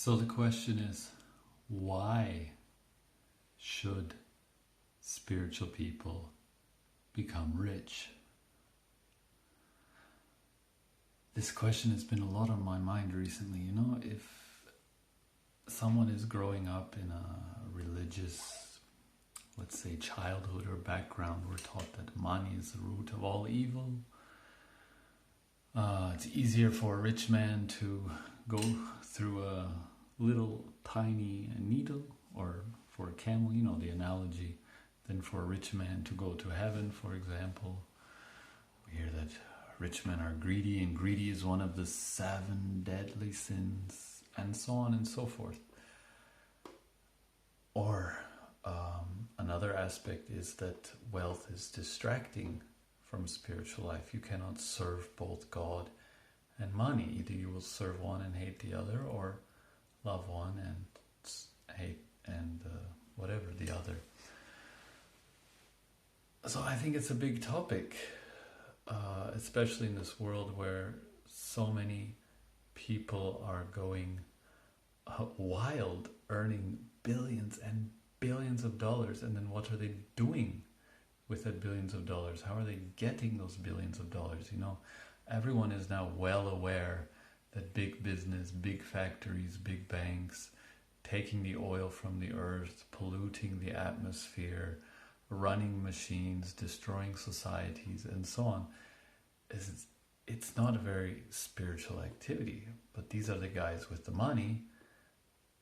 So the question is, why should spiritual people become rich? This question has been a lot on my mind recently. You know, if someone is growing up in a religious, let's say, childhood or background, we're taught that money is the root of all evil. It's easier for a rich man to go through a little tiny needle, or for a camel, you know, the analogy, than for a rich man to go to heaven, for example. We hear that rich men are greedy, and greedy is one of the 7 deadly sins, and so on and so forth. Or another aspect is that wealth is distracting from spiritual life. You cannot serve both God and money. Either you will serve one and hate the other, or love one and hate and whatever the other. So I think it's a big topic, especially in this world where so many people are going wild, earning billions and billions of dollars, and then what are they doing with that billions of dollars? How are they getting those billions of dollars? You know, everyone is now well aware that big business, big factories, big banks, taking the oil from the earth, polluting the atmosphere, running machines, destroying societies, and so on, it's not a very spiritual activity. But these are the guys with the money,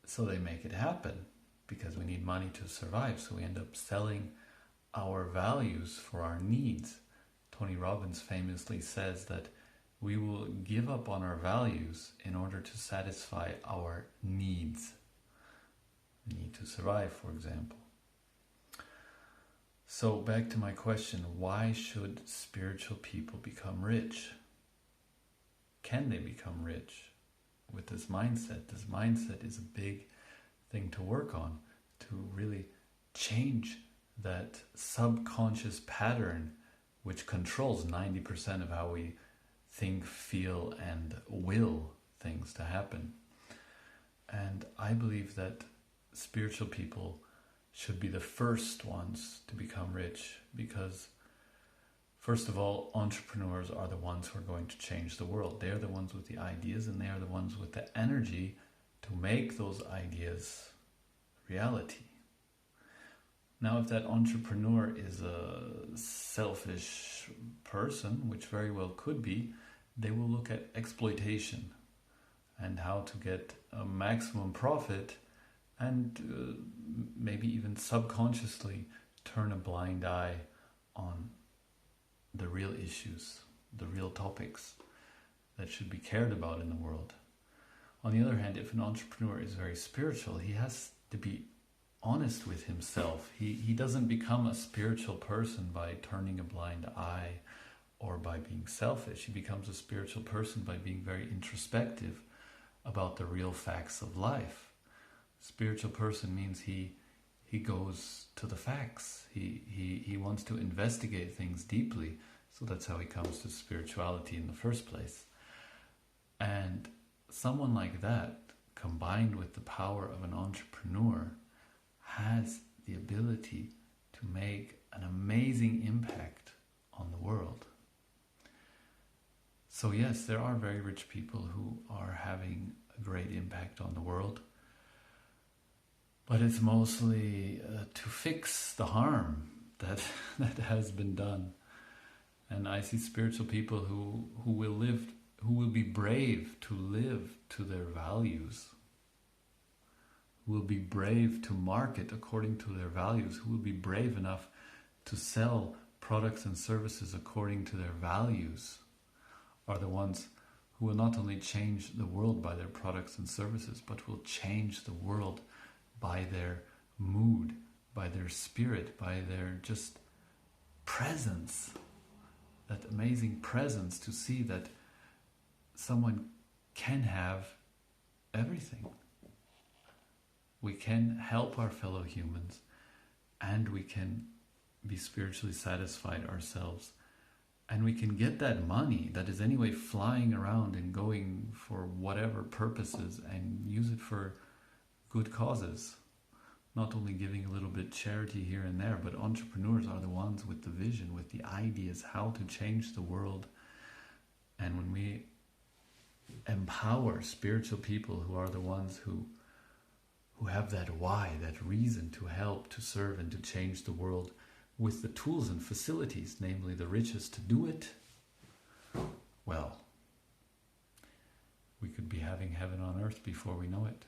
so they make it happen, because we need money to survive. So we end up selling our values for our needs. Tony Robbins famously says that we will give up on our values in order to satisfy our needs. The need to survive, for example. So back to my question, why should spiritual people become rich? Can they become rich with this mindset? This mindset is a big thing to work on, to really change that subconscious pattern which controls 90% of how we think, feel, and will things to happen. And I believe that spiritual people should be the first ones to become rich, because first of all, entrepreneurs are the ones who are going to change the world. They're the ones with the ideas, and they are the ones with the energy to make those ideas reality. Now, if that entrepreneur is a selfish person, which very well could be, they will look at exploitation and how to get a maximum profit, and maybe even subconsciously turn a blind eye on the real issues, the real topics that should be cared about in the world. On the other hand, if an entrepreneur is very spiritual, he has to be honest with himself. He doesn't become a spiritual person by turning a blind eye or by being selfish. He becomes a spiritual person by being very introspective about the real facts of life. Spiritual person means he goes to the facts. He wants to investigate things deeply. So that's how he comes to spirituality in the first place. And someone like that, combined with the power of an entrepreneur, has the ability to make an amazing impact on the world. So yes, there are very rich people who are having a great impact on the world, but it's mostly to fix the harm that has been done. And I see spiritual people who will be brave to live to their values, who will be brave to market according to their values, who will be brave enough to sell products and services according to their values, are the ones who will not only change the world by their products and services, but will change the world by their mood, by their spirit, by their just presence. That amazing presence to see that someone can have everything. We can help our fellow humans, and we can be spiritually satisfied ourselves and we can get that money that is anyway flying around and going for whatever purposes and use it for good causes. Not only giving a little bit charity here and there, but entrepreneurs are the ones with the vision, with the ideas how to change the world. And when we empower spiritual people who are the ones who have that why, that reason to help, to serve, and to change the world with the tools and facilities, namely the riches to do it, well, we could be having heaven on earth before we know it.